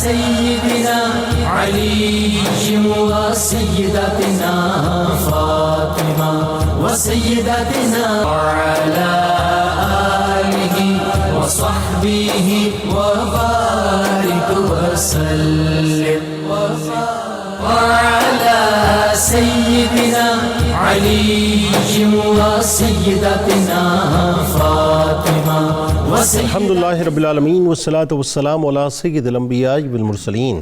سيدنا علي وسيدتنا فاطمة وسيدتنا وعلى آله وصحبه وبارك وسلم وعلى سيدنا علي وسيدتنا فاطمة الحمد للہ رب العالمین والصلاة والسلام علی سید الانبیاء والمرسلین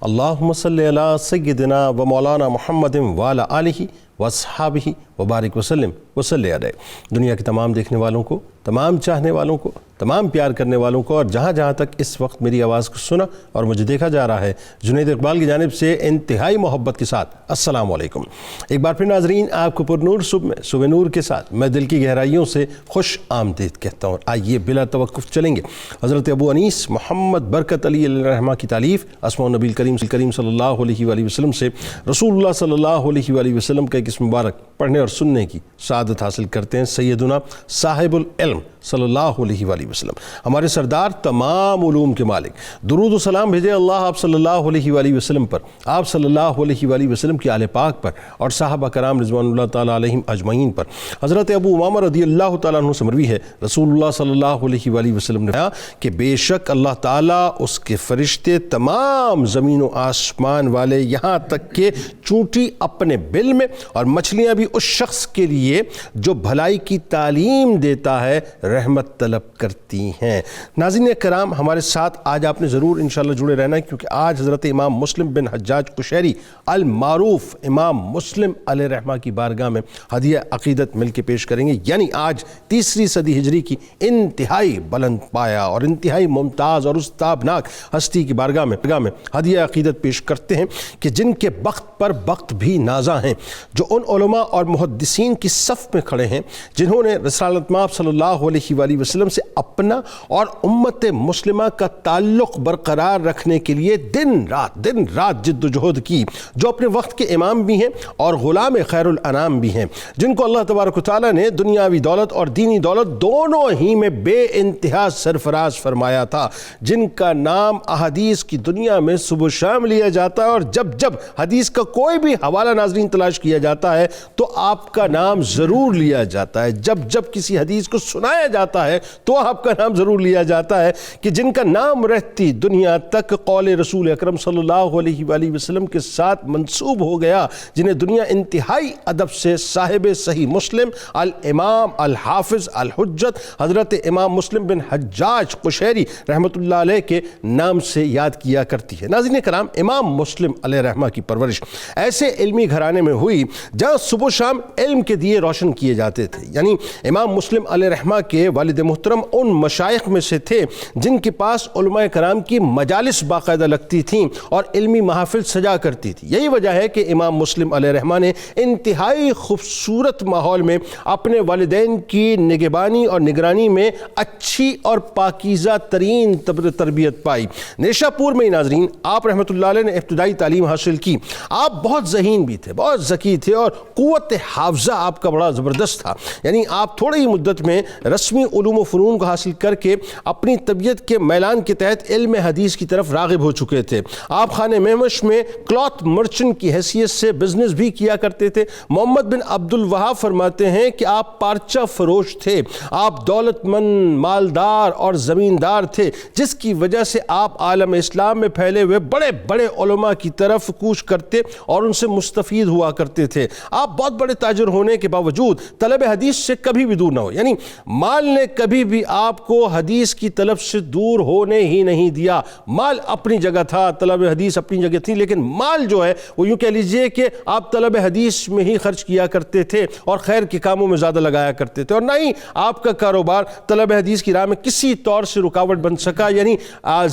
اللہم صلی علی سیدنا و مولانا محمد وعلی آلہ واصحابہ وبارک وسلم وصلی علیہ۔ دنیا کے تمام دیکھنے والوں کو، تمام چاہنے والوں کو، تمام پیار کرنے والوں کو، اور جہاں جہاں تک اس وقت میری آواز کو سنا اور مجھے دیکھا جا رہا ہے، جنید اقبال کی جانب سے انتہائی محبت کے ساتھ السلام علیکم۔ ایک بار پھر ناظرین، آپ کو پر نور صبح میں صبح نور کے ساتھ میں دل کی گہرائیوں سے خوش آمدید کہتا ہوں۔ آئیے بلا توقف چلیں گے حضرت ابو انیس محمد برکت علی علیہ الرحمہ کی تالیف اسماء النبی الکریم صلی اللہ علیہ وآلہ وسلم سے رسول اللہ صلی اللہ علیہ وآلہ وسلم کا ایک اسم مبارک پڑھنے اور سننے کی سعادت حاصل کرتے ہیں سیدنا صاحب العلم صلی اللہ علیہ وآلہ وسلم، ہمارے سردار، تمام علوم کے مالک۔ درود و سلام بھیجے اللہ آپ صلی اللہ علیہ وآلہ وسلم پر، آپ صلی اللہ علیہ وآلہ وسلم کی آل پاک پر، اور صحابہ کرام رضوان اللہ تعالیٰ علیہم اجمعین پر۔ حضرت ابو امامہ رضی اللہ تعالیٰ عنہ سے مروی ہے، رسول اللہ صلی اللہ علیہ وآلہ وسلم نے کہا کہ بے شک اللہ تعالیٰ، اس کے فرشتے، تمام زمین و آسمان والے، یہاں تک کہ چونٹی اپنے بل میں، اور مچھلیاں بھی اس شخص کے لیے جو بھلائی کی تعلیم دیتا ہے، رحمت طلب کرتی ہیں۔ ناظرین کرام، ہمارے ساتھ آج آپ نے ضرور انشاءاللہ جڑے رہنا ہے، کیونکہ آج حضرت امام مسلم بن حجاج قشیری المعروف امام مسلم علیہ الرحمہ کی بارگاہ میں ہدیہ عقیدت مل کے پیش کریں گے۔ یعنی آج تیسری صدی ہجری کی انتہائی بلند پایا اور انتہائی ممتاز اور استابناک ہستی کی بارگاہ میں ہدیہ عقیدت پیش کرتے ہیں کہ جن کے بخت پر بخت بھی نازاں ہیں، جو ان علماء اور محدثین کی صف میں کھڑے ہیں جنہوں نے رسالت مآب صلی اللہ علیہ وآلہ وسلم سے اپنا اور امت مسلمہ کا تعلق برقرار رکھنے کے لیے دن رات جد و جہد کی، جو اپنے وقت کے امام بھی ہیں اور غلام خیر الانام بھی ہیں، جن کو اللہ تبارک و تعالیٰ نے دنیاوی دولت اور دینی دولت دونوں ہی میں بے انتہا سرفراز فرمایا تھا، جن کا نام احادیث کی دنیا میں صبح و شام لیا جاتا ہے، اور جب حدیث کا کوئی بھی حوالہ ناظرین تلاش کیا جاتا ہے تو آپ کا نام ضرور لیا جاتا ہے، جب کسی حدیث کو سنایا جاتا ہے تو آپ کا نام ضرور لیا جاتا ہے، کہ جن کا نام رہتی دنیا تک قول رسول اکرم صلی اللہ علیہ وآلہ وسلم کے ساتھ منسوب ہو گیا، جنہیں دنیا انتہائی ادب سے صاحب صحیح مسلم الامام الحافظ الحجت حضرت امام مسلم بن حجاج قشیری رحمۃ اللہ علیہ کے نام سے یاد کیا کرتی ہے۔ ناظرین کرام، امام مسلم علیہ الرحمہ کی پرورش ایسے علمی گھرانے میں ہوئی جہاں صبح و شام علم کے دیے روشن کیے جاتے تھے۔ یعنی امام مسلم علیہ الرحمہ کے والد محترم ان مشائخ میں سے تھے جن کے پاس علماء کرام کی مجالس باقاعدہ لگتی تھیں اور علمی محافل سجا کرتی تھی۔ یہی وجہ ہے کہ امام مسلم علیہ الرحمہ نے انتہائی خوبصورت ماحول میں اپنے والدین کی نگہبانی اور نگرانی میں اچھی اور پاکیزہ ترین تربیت پائی۔ نیشا پور میں ناظرین آپ رحمۃ اللہ علیہ نے ابتدائی تعلیم حاصل کی۔ آپ بہت ذہین بھی تھے، بہت ذکی تھے، اور قوت حافظہ آپ کا بڑا زبردست تھا۔ یعنی آپ تھوڑی ہی مدت میں رسمی علوم و فنون کو حاصل کر کے اپنی طبیعت کے میلان کے تحت علم حدیث کی طرف راغب ہو چکے تھے۔ آپ خانہ مہمش میں کلاتھ مرچنٹ کی حیثیت سے بزنس بھی کیا کرتے تھے۔ محمد بن عبد الوہاب فرماتے ہیں کہ آپ پارچہ فروش تھے، آپ دولت مند، مالدار اور زمیندار تھے، جس کی وجہ سے آپ عالم اسلام میں پھیلے ہوئے بڑے بڑے علماء کی طرف کوش کرتے اور ان سے مستفید ہوا کرتے تھے۔ آپ بہت بڑے تاجر ہونے کے باوجود طلب حدیث سے کبھی بھی دور نہ ہو، یعنی مال نے کبھی بھی آپ کو حدیث کی طلب سے دور ہونے ہی نہیں دیا۔ مال اپنی جگہ تھا، طلب حدیث اپنی جگہ تھی، لیکن مال جو ہے وہ یوں کہہ لیجئے کہ آپ طلب حدیث میں ہی خرچ کیا کرتے تھے اور خیر کے کاموں میں زیادہ لگایا کرتے تھے، اور نہ ہی آپ کا کاروبار طلب حدیث کی راہ میں کسی طور سے رکاوٹ بن سکا۔ یعنی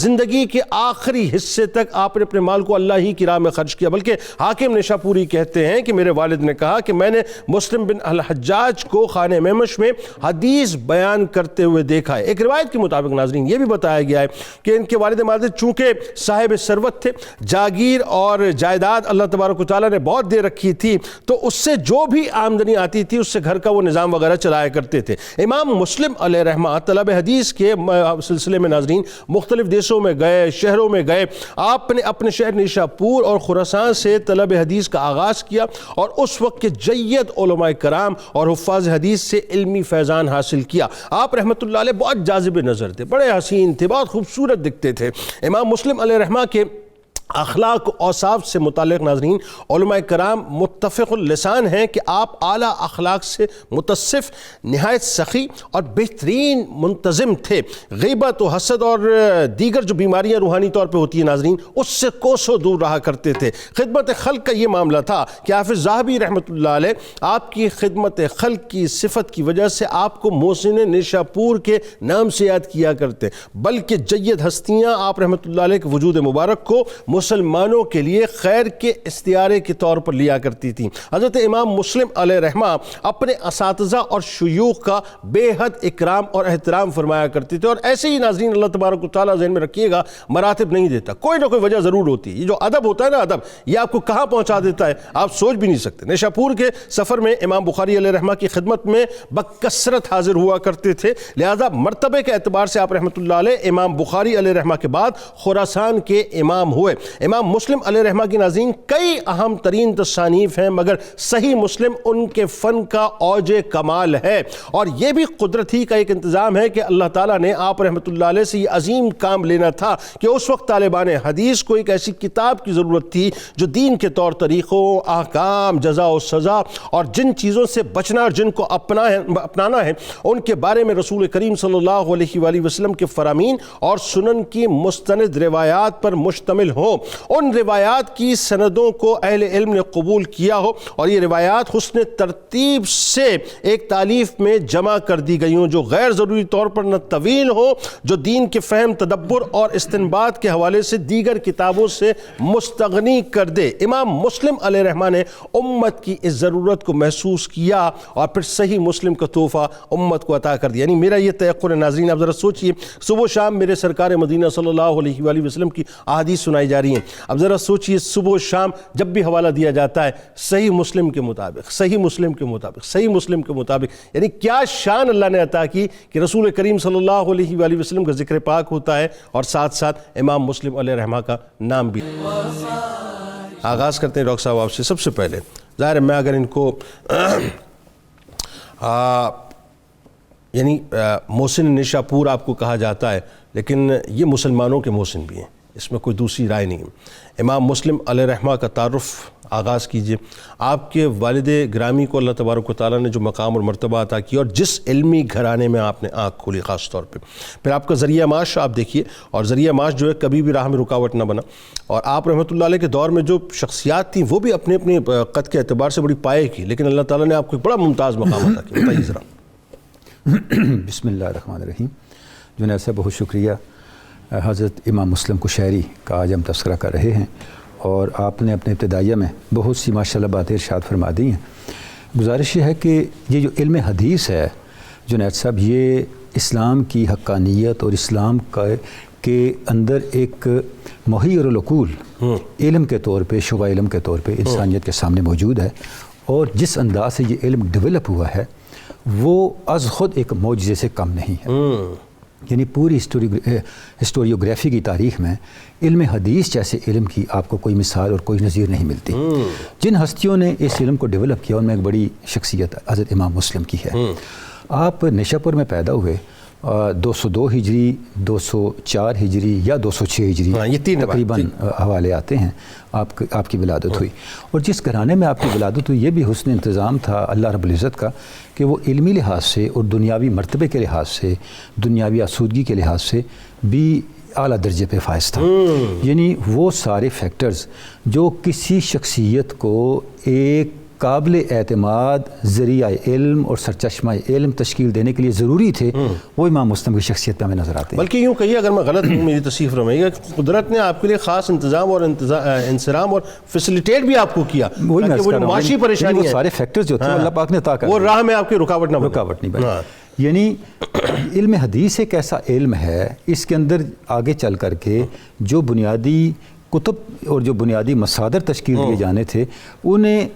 زندگی کے آخری حصے تک آپ نے اپنے مال کو اللہ ہی کی راہ میں خرچ کیا۔ بلکہ حاکم نشاپوری کہتے ہیں کہ میرے والد نے کہا کہ میں نے مسلم بن الحجاج کو خانہ مہمش میں حدیث بیان کرتے ہوئے دیکھا ہے۔ ایک روایت کے مطابق ناظرین یہ بھی بتایا گیا ہے کہ ان کے والد ماجد چونکہ صاحب ثروت تھے، جاگیر اور جائیداد اللہ تبارک و تعالیٰ نے بہت دے رکھی تھی، تو اس سے جو بھی آمدنی آتی تھی اس سے گھر کا وہ نظام وغیرہ چلایا کرتے تھے۔ امام مسلم علیہ رحمہ طلب حدیث کے سلسلے میں ناظرین مختلف دیشوں میں گئے، شہروں میں گئے۔ آپ نے اپنے شہر نیشاپور اور خراسان سے طلب حدیث کا آغاز کیا اور اس وقت کے جید علماء کرام اور حفاظ حدیث سے علمی فیضان حاصل کیا۔ آپ رحمۃ اللہ علیہ بہت جاذب نظر تھے، بڑے حسین تھے، بہت خوبصورت دکھتے تھے۔ امام مسلم علیہ رحمہ کے اخلاق و اوصاف سے متعلق ناظرین علماء کرام متفق اللسان ہیں کہ آپ اعلیٰ اخلاق سے متصف، نہایت سخی اور بہترین منتظم تھے۔ غیبت و حسد اور دیگر جو بیماریاں روحانی طور پہ ہوتی ہیں ناظرین اس سے کوسوں دور رہا کرتے تھے۔ خدمت خلق کا یہ معاملہ تھا کہ حافظ ذہبی رحمۃ اللہ علیہ آپ کی خدمت خلق کی صفت کی وجہ سے آپ کو محسن نیشاپور کے نام سے یاد کیا کرتے، بلکہ جید ہستیاں آپ رحمۃ اللہ علیہ کے وجود مبارک کو مسلمانوں کے لیے خیر کے استعارے کے طور پر لیا کرتی تھیں۔ حضرت امام مسلم علیہ رحمہ اپنے اساتذہ اور شیوخ کا بے حد اکرام اور احترام فرمایا کرتے تھے، اور ایسے ہی ناظرین اللہ تبارک و تعالیٰ ذہن میں رکھیے گا مراتب نہیں دیتا، کوئی نہ کوئی وجہ ضرور ہوتی ہے۔ یہ جو ادب ہوتا ہے نا، ادب یہ آپ کو کہاں پہنچا دیتا ہے آپ سوچ بھی نہیں سکتے۔ نیشاپور کے سفر میں امام بخاری علیہ رحمہ کی خدمت میں بکثرت حاضر ہوا کرتے تھے، لہذا مرتبے کے اعتبار سے آپ رحمۃ اللہ علیہ امام بخاری علیہ رحمہ کے بعد خراسان کے امام ہوئے۔ امام مسلم علیہ رحمہ کی ناظرین کئی اہم ترین تصانیف ہیں، مگر صحیح مسلم ان کے فن کا اوج کمال ہے، اور یہ بھی قدرت ہی کا ایک انتظام ہے کہ اللہ تعالیٰ نے آپ رحمۃ اللہ علیہ سے یہ عظیم کام لینا تھا کہ اس وقت طالبان حدیث کو ایک ایسی کتاب کی ضرورت تھی جو دین کے طور طریقوں، احکام، جزا و سزا اور جن چیزوں سے بچنا اور جن کو اپنانا ہے ان کے بارے میں رسول کریم صلی اللہ علیہ وآلہ وسلم کے فرامین اور سنن کی مستند روایات پر مشتمل ہو، ان روایات کی سندوں کو اہل علم نے قبول کیا ہو، اور یہ روایات حسن ترتیب سے ایک تالیف میں جمع کر دی گئی ہوں جو غیر ضروری طور پر نہ طویل ہو، جو دین کے فہم، تدبر اور استنباط کے حوالے سے دیگر کتابوں سے مستغنی کر دے۔ امام مسلم علیہ رحمہ نے امت کی اس ضرورت کو محسوس کیا اور پھر صحیح مسلم کا تحفہ امت کو عطا کر دیا۔ یعنی میرا یہ تیقن ہے ناظرین، آپ ذرا سوچئے، صبح و شام میرے سرکار مدینہ صلی اللہ علیہ وآلہ وسلم کی احادیث سنائی جا رہی ہیں، اب ذرا سوچئے صبح و شام جب بھی حوالہ دیا جاتا ہے صحیح مسلم کے مطابق، صحیح مسلم کے مطابق، صحیح مسلم کے مطابق، یعنی کیا شان اللہ نے عطا کی کہ رسول کریم صلی اللہ علیہ وآلہ وسلم کا ذکر پاک ہوتا ہے اور ساتھ ساتھ امام مسلم علیہ رحمہ کا نام بھی۔ آغاز کرتے ہیں ڈاکٹر صاحب آپ سے۔ سب سے پہلے ظاہر ہے میں اگر ان کو یعنی محسن نیشاپور آپ کو کہا جاتا ہے، لیکن یہ مسلمانوں کے محسن بھی ہیں، اس میں کوئی دوسری رائے نہیں ہے۔ امام مسلم علیہ رحمہ کا تعارف آغاز کیجئے۔ آپ کے والد گرامی کو اللہ تبارک و تعالیٰ نے جو مقام اور مرتبہ عطا کیا اور جس علمی گھرانے میں آپ نے آنکھ کھولی خاص طور پہ، پھر آپ کا ذریعہ معاش آپ دیکھیے، اور ذریعہ معاش جو ہے کبھی بھی راہ میں رکاوٹ نہ بنا، اور آپ رحمۃ اللہ علیہ کے دور میں جو شخصیات تھیں وہ بھی اپنے اپنے قد کے اعتبار سے بڑی پائے کی، لیکن اللہ تعالیٰ نے آپ کو ایک بڑا ممتاز مقام عطا کیا۔ بتائیے ذرا۔ بسم اللہ الرحمن الرحیم۔ جنید صاحب بہت شکریہ۔ حضرت امام مسلم قشیری کا آج ہم تذکرہ کر رہے ہیں، اور آپ نے اپنے ابتدائیہ میں بہت سی ماشاءاللہ باتیں ارشاد فرما دی ہیں۔ گزارش یہ ہے کہ یہ جو علم حدیث ہے جنید صاحب، یہ اسلام کی حقانیت اور اسلام کے اندر ایک محیر العقول علم کے طور پہ، شعبہ علم کے طور پہ انسانیت کے سامنے موجود ہے، اور جس انداز سے یہ علم ڈیولپ ہوا ہے وہ از خود ایک معجزے سے کم نہیں ہے۔ یعنی پوری ہسٹوریوگرافی کی تاریخ میں علم حدیث جیسے علم کی آپ کو کوئی مثال اور کوئی نظیر نہیں ملتی۔ جن ہستیوں نے اس علم کو ڈیولپ کیا ان میں ایک بڑی شخصیت حضرت امام مسلم کی ہے۔ آپ نیشاپور میں پیدا ہوئے 202 ہجری، 204 ہجری یا 206 ہجری، یہ تقریباً حوالے آتے ہیں آپ کی ولادت ہوئی، اور جس گھرانے میں آپ کی ولادت ہوئی یہ بھی حسن انتظام تھا اللہ رب العزت کا کہ وہ علمی لحاظ سے اور دنیاوی مرتبے کے لحاظ سے، دنیاوی آسودگی کے لحاظ سے بھی اعلیٰ درجے پہ فائز تھا۔ یعنی وہ سارے فیکٹرز جو کسی شخصیت کو ایک قابل اعتماد ذریعہ علم اور سرچشمہ علم تشکیل دینے کے لیے ضروری تھے، وہ امام مسلم کی شخصیت پہ ہمیں نظر آتے ہیں۔ بلکہ یوں کہیے، اگر میں غلط ہوں میری تصحیح فرمائیے، قدرت نے آپ کے لیے خاص انتظام اور انصرام اور فیسیلیٹیٹ بھی آپ کو کیا، وہی وہ جو معاشی پریشانی ہے، سارے فیکٹرز جو تھے اللہ پاک نے عطا کر وہ راہ میں آپ کی رکاوٹ نہ بنی۔ یعنی علم حدیث ایک ایسا علم ہے، اس کے اندر آگے چل کر کے جو بنیادی کتب اور جو بنیادی مصادر تشکیل دیے جانے تھے انہیں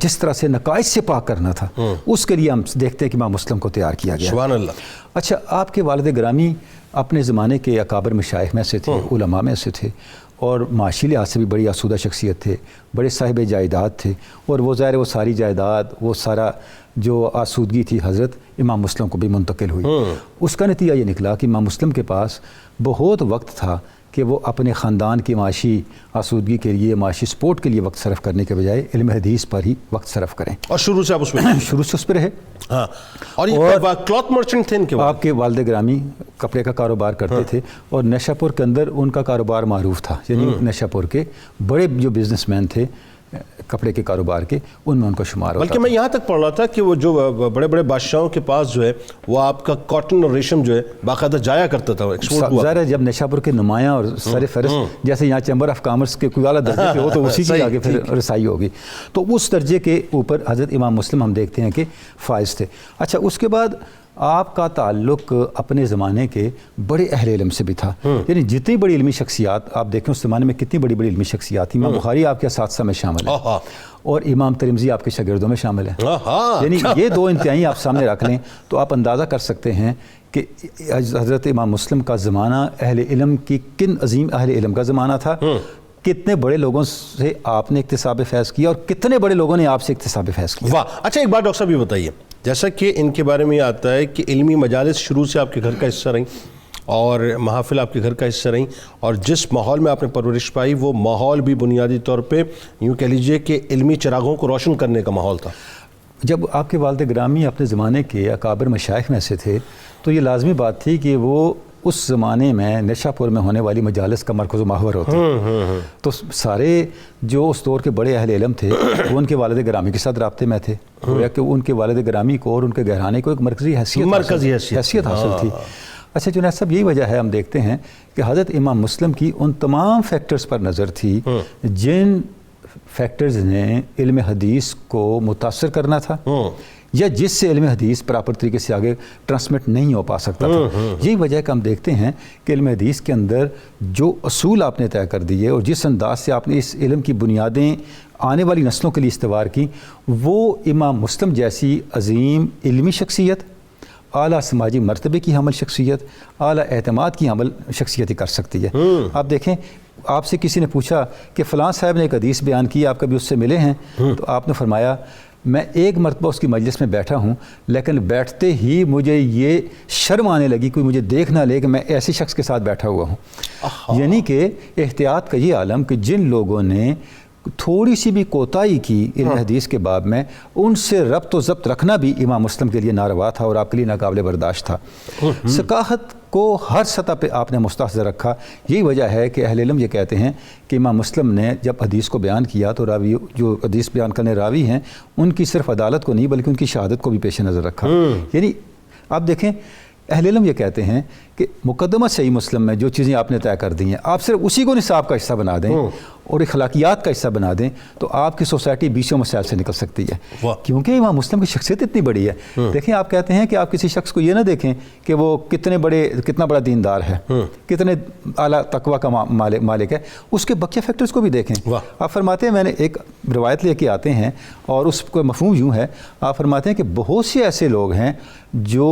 جس طرح سے نقائص سے پاک کرنا تھا، اس کے لیے ہم دیکھتے ہیں کہ امام مسلم کو تیار کیا گیا۔ سبحان اللہ۔ اچھا، آپ کے والد گرامی اپنے زمانے کے اکابر مشائخ میں سے تھے، علماء میں سے تھے، اور معاشی لحاظ سے بھی بڑی آسودہ شخصیت تھے، بڑے صاحب جائیداد تھے، اور وہ ظاہر وہ ساری جائیداد، وہ سارا جو آسودگی تھی حضرت امام مسلم کو بھی منتقل ہوئی۔ اس کا نتیجہ یہ نکلا کہ امام مسلم کے پاس بہت وقت تھا کہ وہ اپنے خاندان کی معاشی آسودگی کے لیے، معاشی سپورٹ کے لیے وقت صرف کرنے کے بجائے علم حدیث پر ہی وقت صرف کریں، اور شروع سے آپ اس میں شروع سے اس پہ رہے۔ ہاں، اور یہ کلاتھ مرچنٹ تھے ان کے آپ کے والد گرامی کپڑے کا کاروبار کرتے تھے، اور نیشا پور کے اندر ان کا کاروبار معروف تھا، یعنی نیشا پور کے بڑے جو بزنس مین تھے کپڑے کے کاروبار کے، ان میں ان کو شمار ہوتا بلکہ میں یہاں تک پڑھ رہا تھا کہ وہ جو بڑے بڑے بادشاہوں کے پاس جو ہے وہ آپ کا کاٹن اور ریشم جو ہے باقاعدہ جایا کرتا تھا، ایکسپورٹ ہوا۔ ظاہر ہے جب نیشا پور کے نمایاں اور سر فہرست جیسے یہاں چیمبر آف کامرس کے کوئی اعلیٰ درجے پہ ہو تو اسی کی آگے پھر رسائی ہوگی، تو اس درجے کے اوپر حضرت امام مسلم ہم دیکھتے ہیں کہ فائز تھے۔ اچھا، اس کے بعد آپ کا تعلق اپنے زمانے کے بڑے اہل علم سے بھی تھا، یعنی جتنی بڑی علمی شخصیات آپ دیکھیں اس زمانے میں کتنی بڑی بڑی علمی شخصیات تھیں۔ امام بخاری آپ کے اساتذہ میں شامل ہے، اور امام ترمذی آپ کے شاگردوں میں شامل ہے، یعنی یہ دو انتہائی آپ سامنے رکھ لیں تو آپ اندازہ کر سکتے ہیں کہ حضرت امام مسلم کا زمانہ اہل علم کی کن عظیم اہل علم کا زمانہ تھا، کتنے بڑے لوگوں سے آپ نے اکتساب فیض کیا اور کتنے بڑے لوگوں نے آپ سے اکتساب فیض کیا۔ واہ، اچھا ایک بات ڈاکٹر صاحب یہ بتائیے، جیسا کہ ان کے بارے میں یہ آتا ہے کہ علمی مجالس شروع سے آپ کے گھر کا حصہ رہیں اور محافل آپ کے گھر کا حصہ رہیں، اور جس ماحول میں آپ نے پرورش پائی وہ ماحول بھی بنیادی طور پہ یوں کہہ لیجئے کہ علمی چراغوں کو روشن کرنے کا ماحول تھا۔ جب آپ کے والد گرامی اپنے زمانے کے اکابر مشائخ میں سے تھے تو یہ لازمی بات تھی کہ وہ اس زمانے میں نیشا پور میں ہونے والی مجالس کا مرکز و محور ہوتے ہیں، تو سارے جو اس دور کے بڑے اہل علم تھے وہ ان کے والد گرامی کے ساتھ رابطے میں تھے، گویا کہ ان کے والد گرامی کو اور ان کے گھرانے کو ایک مرکزی حیثیت حاصل تھی۔ اچھا جنید صاحب، یہی وجہ ہے ہم دیکھتے ہیں کہ حضرت امام مسلم کی ان تمام فیکٹرز پر نظر تھی جن فیکٹرز نے علم حدیث کو متاثر کرنا تھا یا جس سے علم حدیث پراپر طریقے سے آگے ٹرانسمٹ نہیں ہو پا سکتا تھا۔ یہی وجہ ہے کہ ہم دیکھتے ہیں کہ علم حدیث کے اندر جو اصول آپ نے طے کر دیے اور جس انداز سے آپ نے اس علم کی بنیادیں آنے والی نسلوں کے لیے استوار کی، وہ امام مسلم جیسی عظیم علمی شخصیت، اعلیٰ سماجی مرتبے کی حامل شخصیت، اعلیٰ اعتماد کی حامل شخصیت ہی کر سکتی ہے۔ آپ دیکھیں، آپ سے کسی نے پوچھا کہ فلاں صاحب نے ایک حدیث بیان کی، آپ کبھی اس سے ملے ہیں؟ تو آپ نے فرمایا میں ایک مرتبہ اس کی مجلس میں بیٹھا ہوں، لیکن بیٹھتے ہی مجھے یہ شرم آنے لگی کوئی مجھے دیکھ نہ لے کہ میں ایسے شخص کے ساتھ بیٹھا ہوا ہوں۔ یعنی کہ احتیاط کا یہ عالم کہ جن لوگوں نے تھوڑی سی بھی کوتاہی کی علم حدیث کے باب میں، ان سے ربط و ضبط رکھنا بھی امام مسلم کے لیے ناروا تھا اور آپ کے لیے ناقابل برداشت تھا۔ ثقافت کو ہر سطح پہ آپ نے مستحضر رکھا۔ یہی وجہ ہے کہ اہل علم یہ کہتے ہیں کہ امام مسلم نے جب حدیث کو بیان کیا تو راوی جو حدیث بیان کرنے راوی ہیں ان کی صرف عدالت کو نہیں بلکہ ان کی شہادت کو بھی پیش نظر رکھا۔ یعنی آپ دیکھیں، اہل علم یہ کہتے ہیں کہ مقدمہ صحیح مسلم میں جو چیزیں آپ نے طے کر دی ہیں آپ صرف اسی کو نصاب کا حصہ بنا دیں اور اخلاقیات کا حصہ بنا دیں تو آپ کی سوسائٹی بیسوں مسائل سے نکل سکتی ہے، کیونکہ امام مسلم کی شخصیت اتنی بڑی ہے۔ دیکھیں، آپ کہتے ہیں کہ آپ کسی شخص کو یہ نہ دیکھیں کہ وہ کتنا بڑا دیندار ہے، کتنے اعلیٰ تقویٰ کا مالک ہے، اس کے بقیہ فیکٹرز کو بھی دیکھیں۔ آپ فرماتے ہیں، میں نے ایک روایت لے کے آتے ہیں اور اس کو مفہوم یوں ہے، آپ فرماتے ہیں کہ بہت سے ایسے لوگ ہیں جو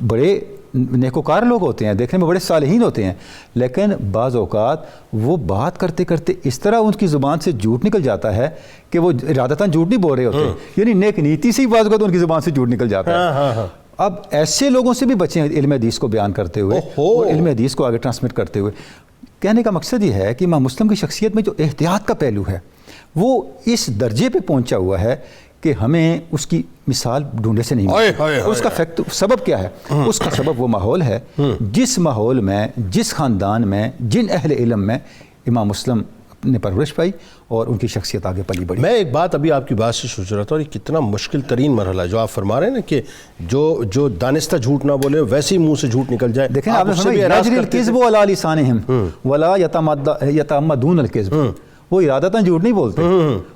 بڑے نیکوکار لوگ ہوتے ہیں، دیکھنے میں بڑے صالحین ہوتے ہیں، لیکن بعض اوقات وہ بات کرتے کرتے اس طرح ان کی زبان سے جھوٹ نکل جاتا ہے کہ وہ ارادتاً جھوٹ نہیں بول رہے ہوتے، یعنی نیک نیتی سے ہی بعض اوقات ان کی زبان سے جھوٹ نکل جاتا ہے۔ اب ایسے لوگوں سے بھی بچیں علم حدیث کو بیان کرتے ہوئے اور علم حدیث کو آگے ٹرانسمٹ کرتے ہوئے۔ کہنے کا مقصد یہ ہے کہ امام مسلم کی شخصیت میں جو احتیاط کا پہلو ہے وہ اس درجے پہ پہنچا ہوا ہے کہ ہمیں اس کی مثال ڈھونڈنے سے نہیں ملتی۔ اس کا سبب کیا ہے؟ اس کا سبب وہ ماحول ہے جس ماحول میں، جس خاندان میں، جن اہل علم میں امام مسلم نے پرورش پائی اور ان کی شخصیت آگے پلی بڑھی۔ میں ایک بات ابھی آپ کی بات سے سوچ رہا تھا، اور یہ کتنا مشکل ترین مرحلہ ہے جو آپ فرما رہے ہیں نا کہ جو دانستہ جھوٹ نہ بولے ویسے ہی منہ سے جھوٹ نکل جائے۔ دیکھیں، آپ نے فرمایا یجری الکذب علی لسانہم ولا یتعمدون الکذب، وہ ارادتاً جھوٹ نہیں بولتے،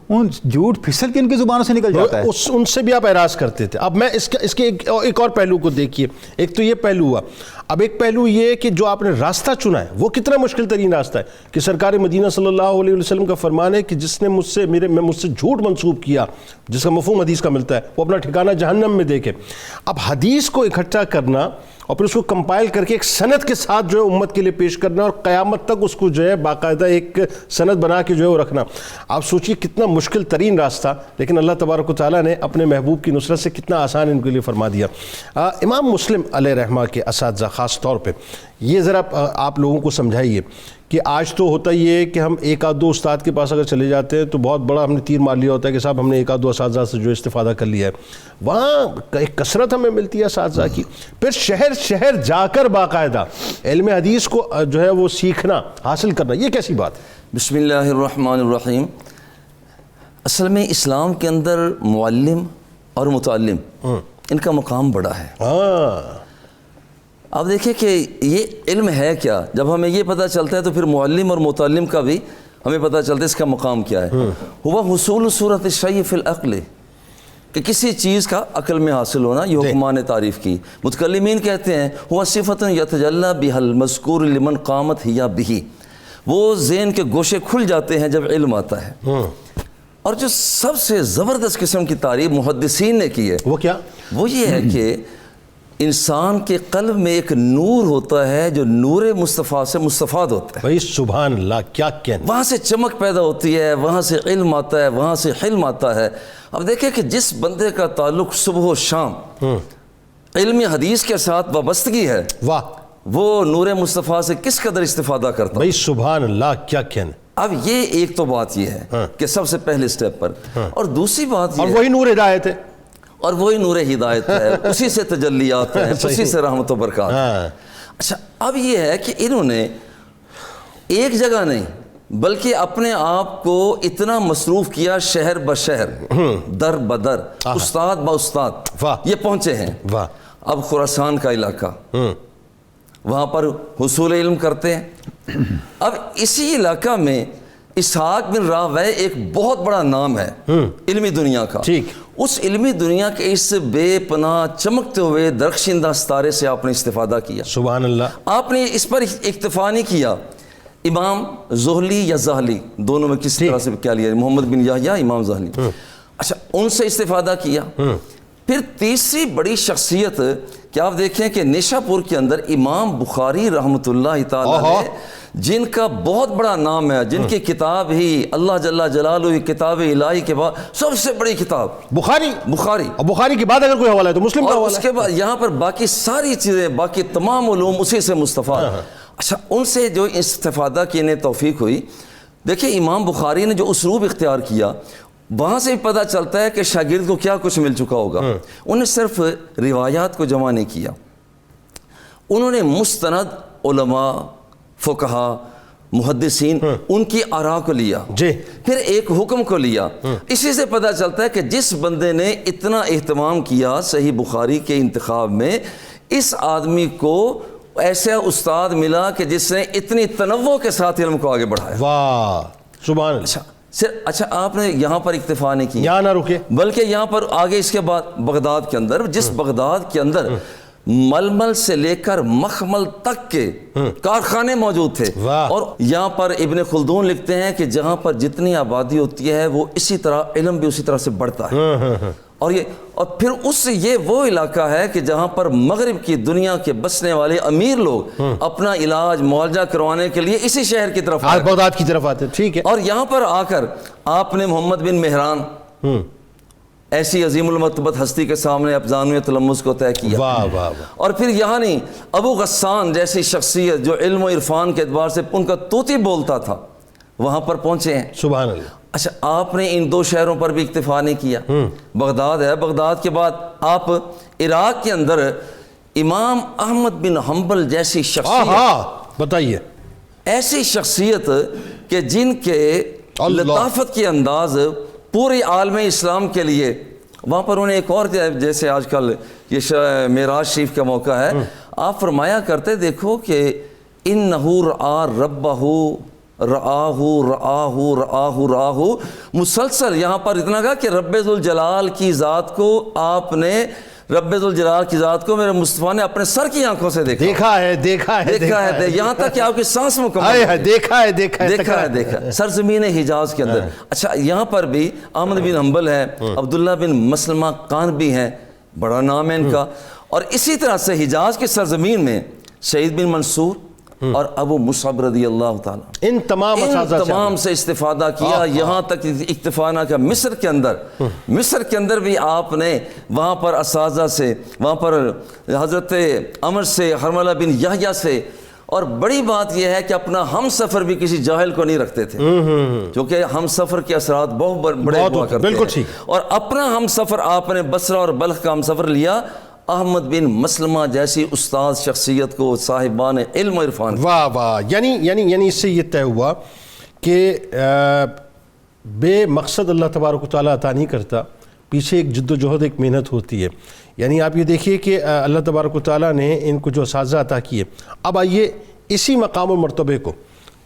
ان جھوٹ پھسل کے ان کی زبانوں سے نکل جاتا ہے. ان سے بھی آپ اعراض کرتے تھے. اب میں اس کے ایک اور پہلو کو دیکھیے. ایک تو یہ پہلو ہوا، اب ایک پہلو یہ کہ جو آپ نے راستہ چنا ہے وہ کتنا مشکل ترین راستہ ہے کہ سرکار مدینہ صلی اللہ علیہ وسلم کا فرمان ہے کہ جس نے مجھ سے جھوٹ منسوب کیا، جس کا مفہوم حدیث کا ملتا ہے، وہ اپنا ٹھکانہ جہنم میں دیکھے. اب حدیث کو اکٹھا کرنا اور پھر اس کو کمپائل کر کے ایک سند کے ساتھ جو ہے امت کے لیے پیش کرنا اور قیامت تک اس کو جو ہے باقاعدہ ایک سند بنا کے جو ہے وہ رکھنا، آپ سوچئے کتنا مشکل ترین راستہ، لیکن اللہ تبارک و تعالیٰ نے اپنے محبوب کی نصرت سے کتنا آسان ان کے لیے فرما دیا. امام مسلم علیہ رحمہ کے اساتذہ خاص طور پہ یہ ذرا آپ لوگوں کو سمجھائیے کہ آج تو ہوتا ہی ہے کہ ہم ایک آدھ دو استاد کے پاس اگر چلے جاتے ہیں تو بہت بڑا ہم نے تیر مار لیا ہوتا ہے کہ صاحب ہم نے ایک آدھ دو اساتذہ سے جو استفادہ کر لیا ہے. وہاں ایک کثرت ہمیں ملتی ہے اساتذہ کی، پھر شہر شہر جا کر باقاعدہ علم حدیث کو جو ہے وہ سیکھنا، حاصل کرنا، یہ کیسی بات ہے؟ بسم اللہ الرحمن الرحیم. اصل میں اسلام کے اندر معلم اور متعلم ان کا مقام بڑا ہے. آپ دیکھیں کہ یہ علم ہے کیا، جب ہمیں یہ پتہ چلتا ہے تو پھر معلم اور متعلم کا بھی ہمیں پتہ چلتا ہے اس کا مقام کیا ہے. ہوا حصول صورت الشیء فی العقل، کہ کسی چیز کا عقل میں حاصل ہونا، یہ حکمان نے تعریف کی. متکلمین کہتے ہیں ہوا صفت یتجلی بها المذکور لمن قامت ہی بہ، وہ ذہن کے گوشے کھل جاتے ہیں جب علم آتا ہے. اور جو سب سے زبردست قسم کی تعریف محدثین نے کی ہے وہ کیا؟ وہ یہ ہے کہ انسان کے قلب میں ایک نور ہوتا ہے جو نور مصطفیٰ سے مستفاد ہوتا ہے. بھائی سبحان اللہ، کیا کہنا! وہاں سے چمک پیدا ہوتی ہے، وہاں سے علم آتا ہے، وہاں سے حلم آتا ہے. اب دیکھیں کہ جس بندے کا تعلق صبح و شام علم حدیث کے ساتھ وابستگی ہے، واہ، وہ نور مصطفیٰ سے کس قدر استفادہ کرتا ہے. بھائی سبحان اللہ، کیا کہنا! اب یہ ایک تو بات یہ ہے کہ سب سے پہلے سٹیپ پر، اور دوسری بات اور وہی نور ہدایت ہے، اور وہی نور ہدایت ہے، اسی سے تجلیات ہیں، اسی سے رحمت و برکات. اچھا، اب یہ ہے کہ انہوں نے ایک جگہ نہیں بلکہ اپنے آپ کو اتنا مصروف کیا، شہر بشہر، در بدر، استاد با استاد یہ پہنچے ہیں. اب خراسان کا علاقہ، وہاں پر حصول علم کرتے ہیں. اب اسی علاقہ میں اسحاق بن راہویہ ایک بہت بڑا نام ہے علمی دنیا کا. اس علمی دنیا کے اس بے پناہ چمکتے ہوئے درخشندہ ستارے سے آپ نے استفادہ کیا. سبحان اللہ. آپ نے اس پر اکتفا نہیں کیا. امام زہلی یا زہلی، دونوں میں کس طرح سے کیا لیا، محمد بن یحییٰ، امام زہلی. اچھا، ان سے استفادہ کیا. پھر تیسری بڑی شخصیت کہ آپ دیکھیں کہ نیشا پور کے اندر امام بخاری رحمۃ اللہ تعالیٰ نے، جن کا بہت بڑا نام ہے، جن کی کتاب ہی اللہ جل جلالہ کتاب الہی کے بعد سب سے بڑی کتاب بخاری. اور بخاری کے بعد اگر کوئی حوالہ ہے تو مسلم کا حوالہ ہے. اس کے بعد یہاں پر باقی ساری چیزیں، باقی تمام علوم اسی سے مستفاد. اچھا، ان سے جو استفادہ کی انہیں توفیق ہوئی. دیکھیں امام بخاری نے جو اسلوب اختیار کیا، وہاں سے پتہ چلتا ہے کہ شاگرد کو کیا کچھ مل چکا ہوگا. انہوں نے صرف روایات کو جمع نہیں کیا، انہوں نے مستند علماء، فقہا، محدثین، ان کی آراء کو لیا، پھر ایک حکم کو لیا. اسی سے پتہ چلتا ہے کہ جس بندے نے اتنا اہتمام کیا صحیح بخاری کے انتخاب میں، اس آدمی کو ایسا استاد ملا کہ جس نے اتنی تنوع کے ساتھ علم کو آگے بڑھایا. واہ سبحان اللہ. اچھا، آپ نے یہاں پر اکتفا نہیں کیا، یہاں نہ رکے، بلکہ یہاں پر آگے اس کے بعد بغداد کے اندر، جس بغداد کے اندر ململ سے لے کر مخمل تک کے کارخانے موجود تھے. اور یہاں پر ابن خلدون لکھتے ہیں کہ جہاں پر جتنی آبادی ہوتی ہے وہ اسی طرح علم بھی اسی طرح سے بڑھتا ہے. اور پھر یہ وہ علاقہ ہے کہ جہاں پر مغرب کی دنیا کے بسنے والے امیر لوگ اپنا علاج معالجہ کروانے کے لیے اسی شہر کی طرف آئے، بغداد کی طرف آتے. ٹھیک ہے. اور یہاں پر آ کر آپ نے محمد بن مہران ایسی عظیم المرتبت ہستی کے سامنے افزانوی تلمذ کو طے کیا. اور پھر یہاں نہیں، ابو غسان جیسی شخصیت جو علم و عرفان کے اعتبار سے ان کا طوطی بولتا تھا، وہاں پر پہنچے ہیں. سبحان اللہ. اچھا، آپ نے ان دو شہروں پر بھی اکتفا نہیں کیا. بغداد ہے، بغداد کے بعد آپ عراق کے اندر امام احمد بن حنبل جیسی شخصیت، بتائیے، ایسی شخصیت کہ جن کے لطافت کے انداز پورے عالم اسلام کے لیے، وہاں پر انہیں ایک اور، جیسے آج کل یہ معراج شریف کا موقع ہے، آپ فرمایا کرتے دیکھو کہ اِنَّهُ رَأَىٰ رَبَّهُ رآہ مسلسل یہاں پر اتنا کہا کہ رب ذوالجلال کی ذات کو آپ نے رب ذوالجلال کی ذات کو میرے مصطفیٰ نے اپنے سر کی آنکھوں سے دیکھا ہے یہاں تک کہ آپ کی سانس مکمل ہے، دیکھا ہے سرزمین حجاز کے اندر۔ اچھا یہاں پر بھی احمد بن حنبل ہے، عبداللہ بن مسلمہ قانبی ہیں، بڑا نام ہے ان کا، اور اسی طرح سے حجاز کی سرزمین میں شہید بن منصور اور ابو مصعب رضی اللہ تعالیٰ ان تمام سے استفادہ کیا، یہاں تک اکتفا نہ کیا مصر کے اندر بھی آپ نے وہاں پر اساتذہ سے، وہاں پر حضرت عمر سے، حرملہ بن یحییٰ سے، اور بڑی بات یہ ہے کہ اپنا ہم سفر بھی کسی جاہل کو نہیں رکھتے تھے، کیونکہ ہم سفر کے اثرات بہت بڑے ہوا کرتے ہیں، اور اپنا ہم سفر آپ نے بصرہ اور بلخ کا ہم سفر لیا احمد بن مسلمہ جیسی استاد شخصیت کو، صاحبان علم و عرفان۔ واہ واہ، یعنی اس سے یہ طے ہوا کہ بے مقصد اللہ تبارک و تعالیٰ عطا نہیں کرتا، پیچھے ایک جد و جہد، ایک محنت ہوتی ہے۔ یعنی آپ یہ دیکھیے کہ اللہ تبارک و تعالیٰ نے ان کو جو اساتذہ عطا کیے، اب آئیے اسی مقام و مرتبے کو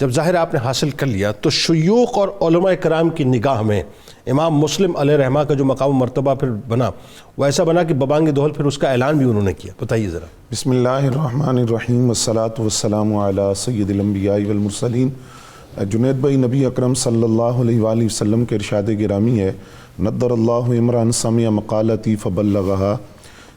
جب ظاہر آپ نے حاصل کر لیا تو شیوخ اور علماء کرام کی نگاہ میں امام مسلم علیہ رحمہ کا جو مقام و مرتبہ پھر بنا، وہ ایسا بنا کہ ببانگ دہل پھر اس کا اعلان بھی انہوں نے کیا۔ بتائیے ذرا۔ بسم اللہ الرحمن الرحیم، والصلاة والسلام علی سید الانبیاء والمرسلین۔ جنید بھائی، نبی اکرم صلی اللہ علیہ وآلہ وسلم کے ارشاد گرامی ہے، نضر اللہ امرأ سمع مقالتی فبلغہا،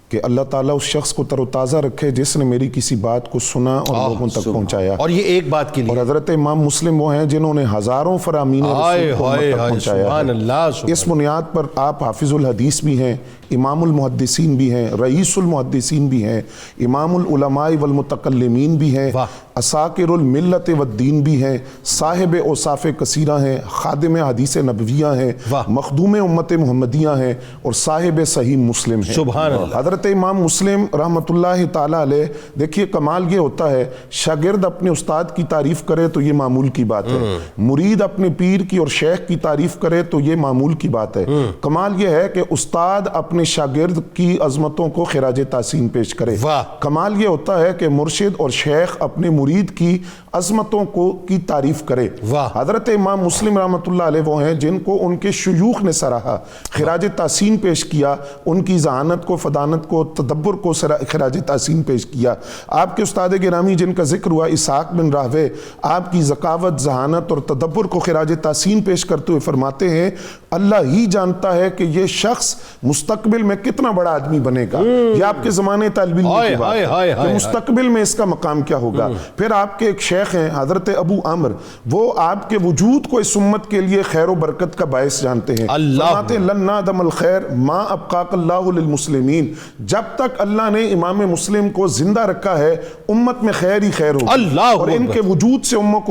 کہ اللہ تعالیٰ اس شخص کو تر و تازہ رکھے جس نے میری کسی بات کو سنا اور لوگوں تک پہنچایا، اور یہ ایک بات کے لیے، اور حضرت امام مسلم وہ ہیں جنہوں نے ہزاروں فرامین رسول کو امت تک پہنچایا ہے۔ اس بنیاد پر آپ حافظ الحدیث بھی ہیں، امام المحدثین بھی ہیں، رئیس المحدثین بھی ہیں، امام العلماء والمتکلمین بھی ہیں، اساکر الملت والدین بھی ہیں، صاحب اوصاف کثیرہ ہیں، خادم حدیث نبویہ ہیں، مخدوم امت محمدیہ ہیں، اور صاحب صحیح مسلم ہیں۔ سبحان اللہ۔ حضرت امام مسلم رحمۃ اللہ تعالیٰ علیہ، دیکھیے کمال یہ ہوتا ہے، شاگرد اپنے استاد کی تعریف کرے تو یہ معمول کی بات ہے، مرید اپنے پیر کی اور شیخ کی تعریف کرے تو یہ معمول کی بات ہے۔ کمال یہ ہے کہ استاد اپنے شاگرد کی عظمتوں کو خراج تحسین پیش کرے۔ کمال یہ ہوتا ہے کہ مرشد اور شیخ اپنے مرید کی عظمتوں کی تعریف کرے۔ حضرت امام مسلم رحمۃ اللہ علیہ وہ ہیں جن کو ان کے شیوخ نے سراہا، خراج تحسین پیش کیا، ان کی ذہانت کو، فدانت کو، تدبر کو خراج تحسین پیش کیا۔ آپ کے استاد گرامی جن کا ذکر ہوا اسحاق بن راہوے، آپ کی ذکاوت، ذہانت اور تدبر کو خراج تحسین پیش کرتے ہوئے فرماتے ہیں، اللہ ہی جانتا ہے کہ یہ شخص مستقبل میں کتنا بڑا آدمی بنے گا۔ یہ آپ کے زمانے طالب علم کی بات ہے کہ مستقبل میں اس کا مقام کیا ہوگا۔ پھر آپ کے ایک شیخ ہیں حضرت ابو عمر، وہ آپ کے وجود کو اس امت کے لیے خیر و برکت کا باعث جانتے ہیں۔ فرماتے ہیں لن نعدم الخیر ما ابقاک اللہ للمسلمین، جب تک اللہ نے امام مسلم کو زندہ رکھا ہے امت میں خیر ہی خیر ہوگی، اور ان کے وجود سے امت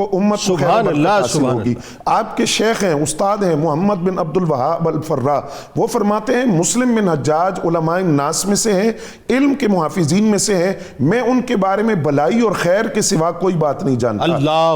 کو خیر و برکت حاصل ہوگی۔ آپ کے شیخ ہیں، استاد ہیں محمد بن عبد الوہاب الفراء، وہ فرماتے ہیں مسلم بن حجاج علماء الناس میں سے ہیں، علم کے محافظین میں سے ہیں، میں ان کے بارے میں بلائی اور خیر کے سوا کوئی بات نہیں جانتا۔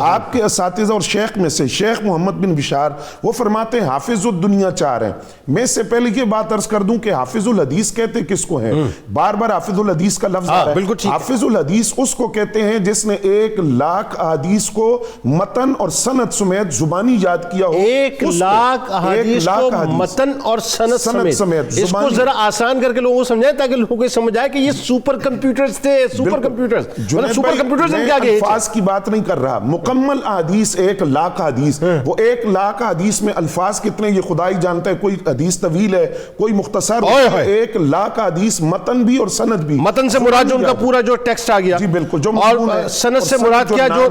آپ کے اساتذہ اور شیخ میں سے شیخ محمد بن بشار، وہ فرماتے ہیں حافظ الدنیا چار ہیں۔ میں اس سے پہلے یہ بات عرض کر دوں کہ حافظ الحدیث کہتے کس کو ہیں؟ بار بار حافظ الحدیث کا لفظ آ رہا ہے۔ حافظ الحدیث اس کو کہتے ہیں جس نے 1,00,000 احادیث کو متن اور سند سمیت زبانی یاد کیا ہو۔ 1,00,000 احادیث کو متن اور سند سمیت۔ اس کو ذرا آسان کر کے لوگوں کو سمجھائیں تاکہ لوگوں کو سمجھ آئے کہ یہ سپر کمپیوٹرز تھے، سپر کمپیوٹرز، مطلب سپر کمپیوٹرز ان کے آگے۔ الفاظ کی بات نہیں کر رہا، مکمل احادیث 1,00,000 حدیث، وہ 1,00,000 حدیث میں الفاظ کتنے یہ خدا ہی جانتا ہے، کوئی حدیث طویل ہے کوئی مختصر، 1,00,000 حدیث متن بھی اور سند بھی۔ متن سے مراد جو ان کا پورا جو ٹیکسٹ آ گیا، جی بالکل، جو اور سند سے مراد کیا جو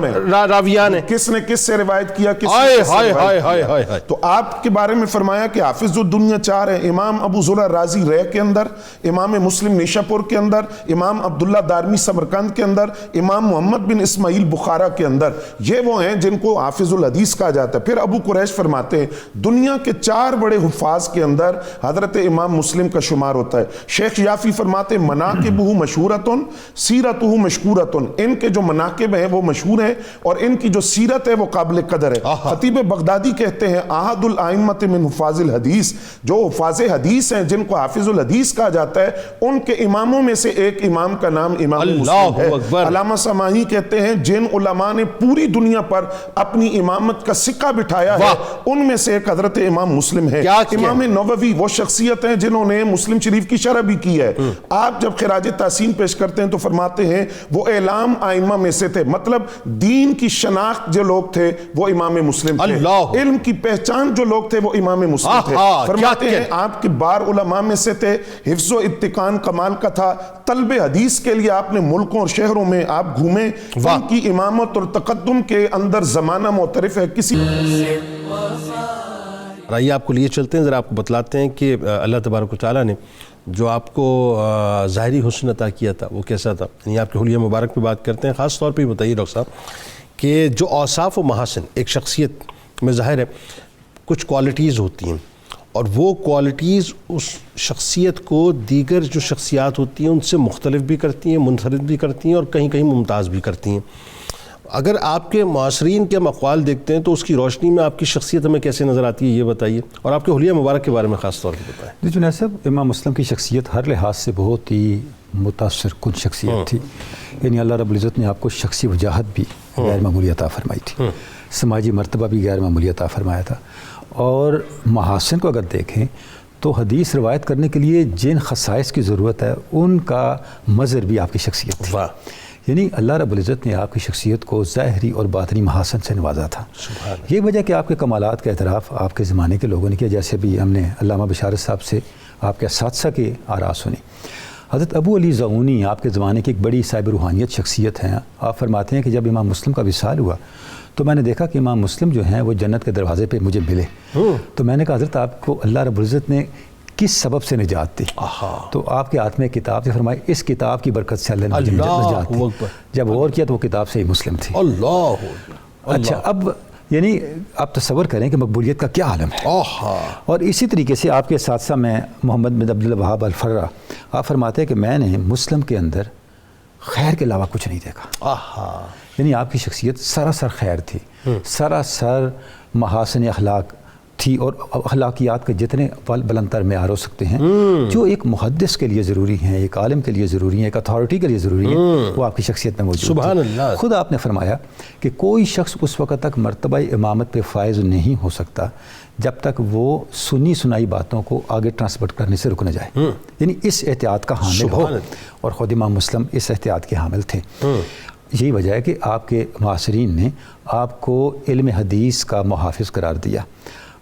راویان ہے، کس نے کس سے روایت کیا، کس نے کس سے روایت کیا۔ تو آپ کے بارے میں فرمایا کہ حافظ الدنیا چار ہیں، امام ابو زرع رازی رے کے اندر، امام مسلم نیشاپور کے اندر، امام عبداللہ دارمی سمرقند کے اندر، امام محمد بن اسماعیل بخارا کے اندر، یہ وہ ہیں جن کو حافظ الحدیث کہا جاتا ہے۔ پھر ابو قریش فرماتے ہیں دنیا کے 4 بڑے حفاظ کے اندر حضرت امام مسلم کا شمار ہوتا ہے۔ شیخ یافی فرماتے ہیں مناقبہ مشہورتن سیرتہ مشکورتن، ان کے جو مناقب ہیں وہ مشہور ہیں اور ان کی جو سیرت ہے وہ قابل قدر ہے۔ خطیب بغدادی کہتے ہیں احد الائمۃ من حفاظ الحدیث، جو حفاظ حدیث ہیں جن کو حافظ الحدیث کہا جاتا ہے، ان کے اماموں میں سے ایک امام کا نام امام مسلم ہے۔ علامہ سماحی کہتے کہتے ہیں جن علماء نے پوری دنیا پر اپنی امامت کا سکہ بٹھایا ہے ان میں سے ایک حضرت امام مسلم ہے۔ امام نووی وہ شخصیت ہیں جنہوں نے مسلم شریف کی شرح بھی کی ہے۔ آپ جب خراج تحسین پیش کرتے ہیں تو فرماتے ہیں وہ اعلام ائمہ میں سے تھے، مطلب دین کی شناخت جو لوگ تھے وہ امام مسلم تھے، علم کی پہچان جو لوگ تھے وہ امام مسلم تھے۔ فرماتے ہیں آپ کے بار علماء میں سے تھے، حفظ و اتقان کمال کا تھا، طلب حدیث کے لیے آپ نے ملکوں اور شہروں میں آپ گھومے، ان کی امامت اور تقدم کے اندر زمانہ معترف ہے کسی۔ آئیے آپ کو لیے چلتے ہیں، ذرا آپ کو بتلاتے ہیں کہ اللہ تبارک و تعالیٰ نے جو آپ کو ظاہری حسن عطا کیا تھا وہ کیسا تھا، یعنی آپ کے حلیہ مبارک پہ بات کرتے ہیں۔ خاص طور پہ بتائیے ڈاکٹر صاحب کہ جو اوصاف و محاسن ایک شخصیت میں ظاہر ہے کچھ کوالٹیز ہوتی ہیں، اور وہ کوالٹیز اس شخصیت کو دیگر جو شخصیات ہوتی ہیں ان سے مختلف بھی کرتی ہیں، منفرد بھی کرتی ہیں، اور کہیں کہیں ممتاز بھی کرتی ہیں۔ اگر آپ کے معاصرین کے مقال دیکھتے ہیں تو اس کی روشنی میں آپ کی شخصیت ہمیں کیسے نظر آتی ہے یہ بتائیے، اور آپ کے حلیہ مبارک کے بارے میں خاص طور پہ بتائیں۔ جی جنید صاحب، امام مسلم کی شخصیت ہر لحاظ سے بہت ہی متاثر کن شخصیت تھی، یعنی اللہ رب العزت نے آپ کو شخصی وجاہت بھی غیر معمولی عطا فرمائی تھی، سماجی مرتبہ بھی غیر معمولی عطا فرمایا تھا، اور محاسن کو اگر دیکھیں تو حدیث روایت کرنے کے لیے جن خصائص کی ضرورت ہے ان کا مظہر بھی آپ کی شخصیت تھی۔ یعنی اللہ رب العزت نے آپ کی شخصیت کو ظاہری اور باطنی محاسن سے نوازا تھا۔ یہ وجہ کہ آپ کے کمالات کا اعتراف آپ کے زمانے کے لوگوں نے کیا، جیسے بھی ہم نے علامہ بشارت صاحب سے آپ کے اساتذہ کے آراء سنی۔ حضرت ابو علی زعونی آپ کے زمانے کی ایک بڑی صاحب روحانیت شخصیت ہیں۔ آپ فرماتے ہیں کہ جب امام مسلم کا وصال ہوا تو میں نے دیکھا کہ امام مسلم جو ہیں وہ جنت کے دروازے پہ مجھے ملے، تو میں نے کہا حضرت آپ کو اللہ رب العزت نے کس سبب سے نجات دی؟ تو آپ کے ہاتھ میں کتاب سے فرمائی اس کتاب کی برکت سے اللہ نے نجات دی۔ جب غور کیا تو وہ کتاب سے ہی مسلم تھی۔ اچھا، اب یعنی آپ تصور کریں کہ مقبولیت کا کیا عالم ہے۔ اور اسی طریقے سے آپ کے اساتذہ میں محمد بن عبد الوہاب الفرا، آپ فرماتے ہیں کہ میں نے مسلم کے اندر خیر کے علاوہ کچھ نہیں دیکھا۔ یعنی آپ کی شخصیت سراسر خیر تھی، سراسر محاسن اخلاق تھی، اور اخلاقیات کے جتنے بلند تر معیار ہو سکتے ہیں جو ایک محدث کے لیے ضروری ہیں، ایک عالم کے لیے ضروری ہیں، ایک اتھارٹی کے لیے ضروری ہیں، وہ آپ کی شخصیت میں موجود سبحان اللہ۔ خود آپ نے فرمایا کہ کوئی شخص اس وقت تک مرتبہ امامت پہ فائز نہیں ہو سکتا جب تک وہ سنی سنائی باتوں کو آگے ٹرانسفر کرنے سے رک نہ جائے، یعنی اس احتیاط کا حامل ہو، اور خود امام مسلم اس احتیاط کے حامل تھے۔ یہی وجہ ہے کہ آپ کے معاصرین نے آپ کو علم حدیث کا محافظ قرار دیا۔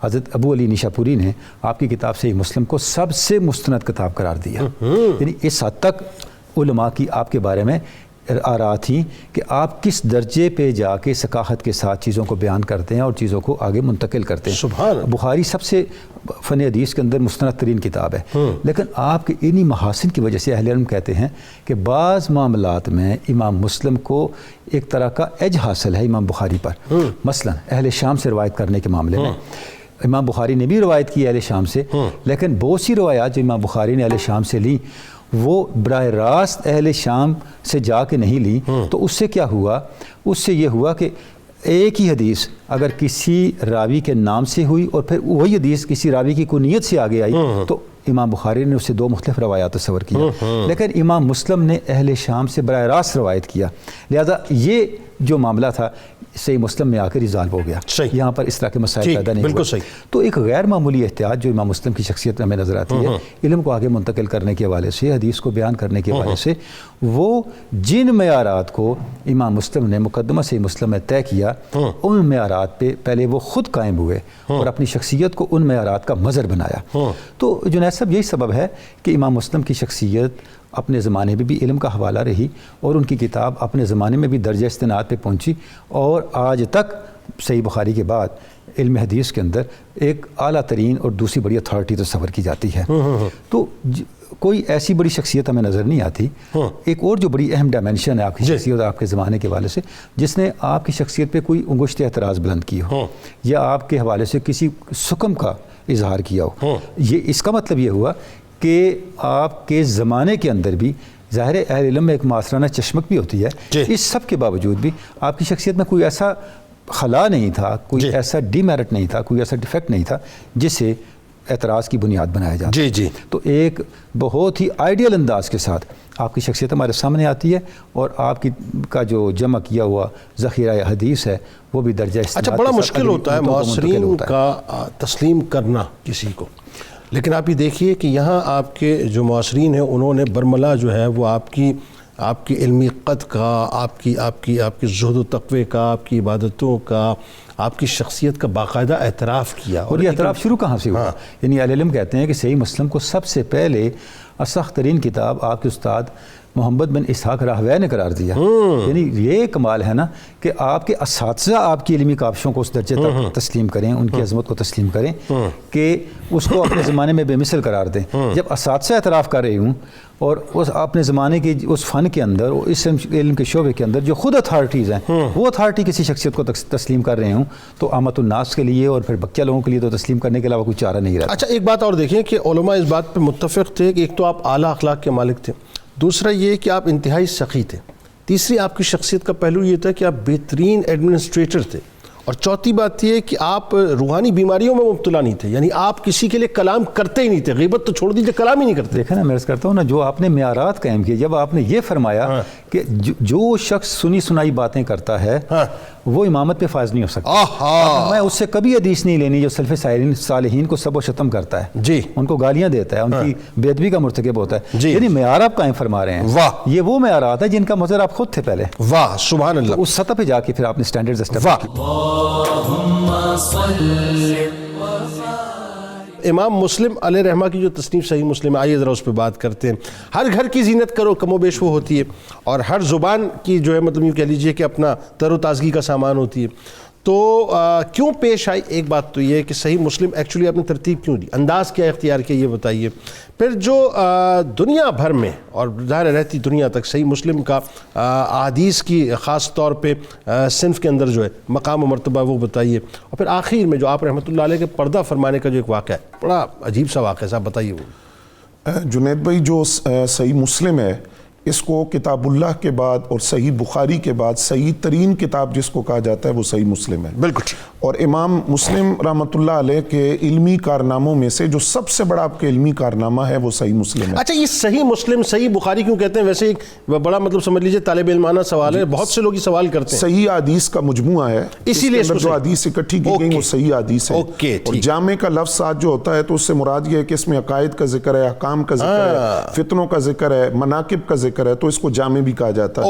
حضرت ابو علی نیشاپوری نے آپ کی کتاب صحیح مسلم کو سب سے مستند کتاب قرار دیا، یعنی اس حد تک علماء کی آپ کے بارے میں آراء تھی کہ آپ کس درجے پہ جا کے ثقافت کے ساتھ چیزوں کو بیان کرتے ہیں اور چیزوں کو آگے منتقل کرتے ہیں۔ بخاری سب سے فن حدیث کے اندر مستند ترین کتاب ہے، لیکن آپ کے انہی محاسن کی وجہ سے اہل علم کہتے ہیں کہ بعض معاملات میں امام مسلم کو ایک طرح کا ایج حاصل ہے امام بخاری پر۔ مثلا اہل شام سے روایت کرنے کے معاملے میں امام بخاری نے بھی روایت کی اہل شام سے، لیکن بہت سی روایات جو امام بخاری نے اہل شام سے لی وہ براہ راست اہل شام سے جا کے نہیں لی، تو اس سے کیا ہوا؟ اس سے یہ ہوا کہ ایک ہی حدیث اگر کسی راوی کے نام سے ہوئی اور پھر وہی حدیث کسی راوی کی کنیت سے آگے آئی تو امام بخاری نے اس سے دو مختلف روایات تصور کیا، لیکن امام مسلم نے اہل شام سے براہ راست روایت کیا، لہذا یہ جو معاملہ تھا صحیح مسلم میں آ کر ریزالو ہو گیا، یہاں پر اس طرح کے مسائل پیدا نہیں ہوئے۔ تو ایک غیر معمولی احتیاط جو امام مسلم کی شخصیت میں ہمیں نظر آتی ہے علم کو آگے منتقل کرنے کے حوالے سے، حدیث کو بیان کرنے کے حوالے سے، وہ جن معیارات کو امام مسلم نے مقدمہ صحیح مسلم میں طے کیا ان معیارات پہ پہلے وہ خود قائم ہوئے اور اپنی شخصیت کو ان معیارات کا مظہر بنایا۔ تو جنید صاحب یہی سبب ہے کہ امام مسلم کی شخصیت اپنے زمانے میں بھی علم کا حوالہ رہی، اور ان کی کتاب اپنے زمانے میں بھی درجہ استناد پہ پہنچی، اور آج تک صحیح بخاری کے بعد علم حدیث کے اندر ایک اعلیٰ ترین اور دوسری بڑی اتھارٹی تصور کی جاتی ہے۔ تو کوئی ایسی بڑی شخصیت ہمیں نظر نہیں آتی۔ ایک اور جو بڑی اہم ڈائمینشن ہے آپ کی شخصیت آپ کے زمانے کے حوالے سے، جس نے آپ کی شخصیت پہ کوئی انگشت اعتراض بلند کی ہو یا آپ کے حوالے سے کسی سکم کا اظہار کیا ہو، یہ اس کا مطلب یہ ہوا کہ آپ کے زمانے کے اندر بھی ظاہر اہل علم میں ایک معاصرانہ چشمک بھی ہوتی ہے، اس سب کے باوجود بھی آپ کی شخصیت میں کوئی ایسا خلا نہیں تھا، کوئی ایسا ڈی میرٹ نہیں تھا، کوئی ایسا ڈیفیکٹ نہیں تھا جس سے اعتراض کی بنیاد بنایا جاتا ہے۔ جی جی، تو ایک بہت ہی آئیڈیل انداز کے ساتھ آپ کی شخصیت ہمارے سامنے آتی ہے، اور آپ کا جو جمع کیا ہوا ذخیرہ حدیث ہے وہ بھی درجہ اچھا استناد بڑا کے ساتھ مشکل ہوتا ہے اگلی امتوں کو منتقل معاصرین ہوتا ہے۔ کا تسلیم کرنا کسی کو، لیکن آپ یہ دیکھیے کہ یہاں آپ کے جو معاصرین ہیں انہوں نے برملا جو ہے وہ آپ کی علمی قد کا، آپ کی زہد و تقوی کا، آپ کی عبادتوں کا، آپ کی شخصیت کا باقاعدہ اعتراف کیا۔ اور یہ اعتراف شروع کہاں سے ہوا؟ یعنی اہل علم کہتے ہیں کہ صحیح مسلم کو سب سے پہلے اسخ ترین کتاب آپ کے استاد محمد بن اسحاق راہوی نے قرار دیا۔ یعنی یہ کمال ہے نا کہ آپ کے اساتذہ آپ کی علمی کاوشوں کو اس درجے تک تسلیم کریں، ان کی عظمت کو تسلیم کریں کہ اس کو اپنے زمانے میں بے مثل قرار دیں۔ جب اساتذہ اعتراف کر رہے ہوں اور اس اپنے زمانے کی اس فن کے اندر، اس علم کے شعبے کے اندر جو خود اتھارٹیز ہیں، وہ اتھارٹی کسی شخصیت کو تسلیم کر رہے ہوں، تو عامت الناس کے لیے اور پھر بچہ لوگوں کے لیے تو تسلیم کرنے کے علاوہ کوئی چارہ نہیں رہتا۔ اچھا ایک بات اور دیکھیں کہ علماء اس بات پہ متفق تھے کہ ایک تو آپ اعلیٰ اخلاق کے مالک تھے، دوسرا یہ کہ آپ انتہائی سخی تھے، تیسری آپ کی شخصیت کا پہلو یہ تھا کہ آپ بہترین ایڈمنسٹریٹر تھے، اور چوتھی بات یہ کہ آپ روحانی بیماریوں میں مبتلا نہیں تھے، یعنی آپ کسی کے لیے کلام کرتے ہی نہیں تھے، غیبت تو چھوڑ دیجیے، کلام ہی نہیں کرتے۔ دیکھیں نا، میں عرض کرتا ہوں نا، جو آپ نے معیارات قائم کیے، جب آپ نے یہ فرمایا کہ جو شخص سنی سنائی باتیں کرتا ہے وہ امامت پہ فائز نہیں ہو سکتا، میں اس سے کبھی حدیث نہیں لینی جو سلف صالحین کو سب و شتم کرتا ہے، جی، ان کو گالیاں دیتا ہے، ان کی بے ادبی کا مرتکب ہوتا ہے، جی، یعنی معیار آپ قائم فرما رہے ہیں۔ واہ، یہ وہ معیارات ہیں جن کا مظہر آپ خود تھے پہلے۔ واہ سبحان اللہ، اس سطح پہ جا کے پھر آپ نے سٹینڈرڈز اسٹیبلش واہ۔ کی۔ اللهم صل امام مسلم علیہ رحمہ کی جو تصنیف صحیح مسلم ہے، آئیے ذرا اس پہ بات کرتے ہیں۔ ہر گھر کی زینت کرو کم و بیش وہ ہوتی ہے، اور ہر زبان کی جو ہے مطلب یوں کہہ لیجئے کہ اپنا تر و تازگی کا سامان ہوتی ہے، تو کیوں پیش آئی؟ ایک بات تو یہ ہے کہ صحیح مسلم ایکچولی آپ نے ترتیب کیوں دی، انداز کیا اختیار کیا یہ بتائیے۔ پھر جو دنیا بھر میں اور ظاہر رہتی دنیا تک صحیح مسلم کا احادیث کی خاص طور پہ صنف کے اندر جو ہے مقام و مرتبہ وہ بتائیے، اور پھر آخر میں جو آپ رحمۃ اللہ علیہ کے پردہ فرمانے کا جو ایک واقعہ ہے، بڑا عجیب سا واقعہ ہے، صاحب بتائیے وہ۔ جنید بھائی، جو صحیح مسلم ہے اس کو کتاب اللہ کے بعد اور صحیح بخاری کے بعد صحیح ترین کتاب جس کو کہا جاتا ہے وہ صحیح مسلم ہے۔ بالکل ٹھیک۔ اور امام مسلم رحمۃ اللہ علیہ کے علمی کارناموں میں سے جو سب سے بڑا آپ کے علمی کارنامہ ہے وہ صحیح مسلم ہے۔ اچھا یہ صحیح مسلم صحیح بخاری کیوں کہتے ہیں؟ ویسے ایک بڑا مطلب سمجھ لیجئے طالب علمانہ سوال ہے، بہت سے لوگ یہ سوال کرتے ہیں۔ صحیح حدیث کا مجموعہ ہے، اسی لیے اس کے اندر جو حدیث اکٹھی کی گئی وہ صحیح حدیث ہے۔ اور جامع کا لفظ ساتھ جو ہوتا ہے تو اس سے مراد یہ ہے کہ اس میں عقائد کا ذکر ہے، احکام کا ذکر ہے، فتنوں کا ذکر ہے، مناقب کا ذکر ہے، تو اس کو جامع بھی کہا جاتا ہے۔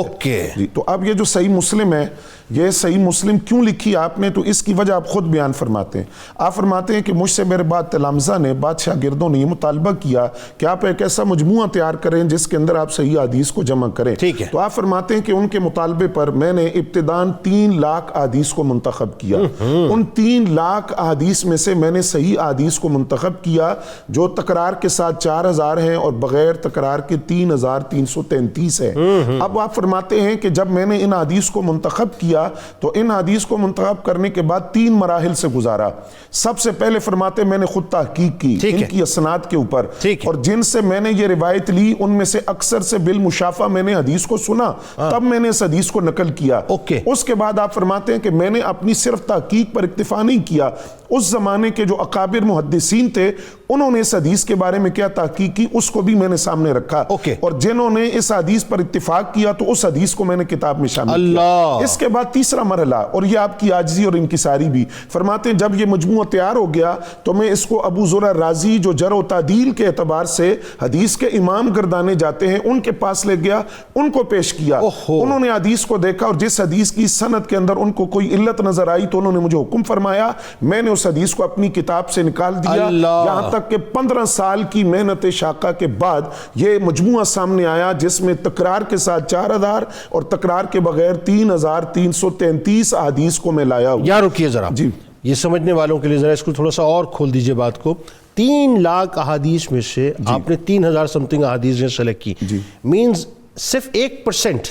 جی، تو اب یہ جو صحیح مسلم ہے، یہ صحیح مسلم کیوں لکھی آپ نے، تو اس کی وجہ آپ خود بیان فرماتے ہیں۔ آپ فرماتے ہیں کہ مجھ سے میرے بعد تلامذہ نے، بعد شاگردوں نے یہ مطالبہ کیا کہ آپ ایک ایسا مجموعہ تیار کریں جس کے اندر آپ صحیح حدیث کو جمع کریں۔ تو آپ فرماتے ہیں کہ ان کے مطالبے پر میں نے ابتداً 3 لاکھ احادیث کو منتخب کیا۔ ان 3 لاکھ احادیث میں سے میں نے صحیح احادیث کو منتخب کیا جو تکرار کے ساتھ 4000 ہیں اور بغیر تکرار کے 3333 ہے۔ اب آپ فرماتے ہیں کہ جب میں نے ان حدیث کو منتخب کیا تو ان حدیث کو منتخب کرنے کے بعد 3 مراحل سے گزارا۔ سب سے پہلے فرماتے میں نے خود تحقیق کی ان کی اسناد کے اوپر، اور جن سے میں نے یہ روایت لی ان میں سے اکثر سے بالمشافہ میں نے حدیث کو سنا، تب میں نے اس حدیث کو نقل کیا۔ اس کے بعد آپ فرماتے ہیں کہ میں نے اپنی صرف تحقیق پر اکتفا نہیں کیا، اس زمانے کے جو اکابر محدثین تھے انہوں نے اس حدیث کے بارے میں کیا تحقیق کی اس کو بھی میں نے سامنے رکھا، اور جنہوں نے اس حدیث پر اتفاق کیا تو اس حدیث کو میں نے کتاب میں شامل کیا۔ اس کے بعد تیسرا مرحلہ، اور یہ آپ کی عاجزی اور انکساری بھی، فرماتے ہیں جب یہ مجموعہ تیار ہو گیا تو میں اس کو ابو زرع رازی جو جرح و تعدیل کے اعتبار سے حدیث کے امام گردانے جاتے ہیں ان کے پاس لے گیا، ان کو پیش کیا۔ انہوں نے حدیث کو دیکھا اور جس حدیث کی سند کے اندر ان کو کوئی علت نظر آئی تو انہوں نے مجھے حکم فرمایا، میں نے اس حدیث کو اپنی کتاب سے نکال دیا، یہاں تک کہ 15 سال کی محنت شاقہ کے بعد یہ مجموعہ سامنے آیا جس میں تکرار کے ساتھ 4000 اور تکرار کے بغیر 3333 احادیث کو میں لایا ہوں۔ یہاں رکیے ذرا، جی یہ سمجھنے والوں کے لیے ذرا اس کو تھوڑا سا اور کھول دیجئے بات کو۔ 3 لاکھ احادیث میں سے آپ نے 3000 سمتنگ احادیث سلیکٹ کی، مینز صرف 1%،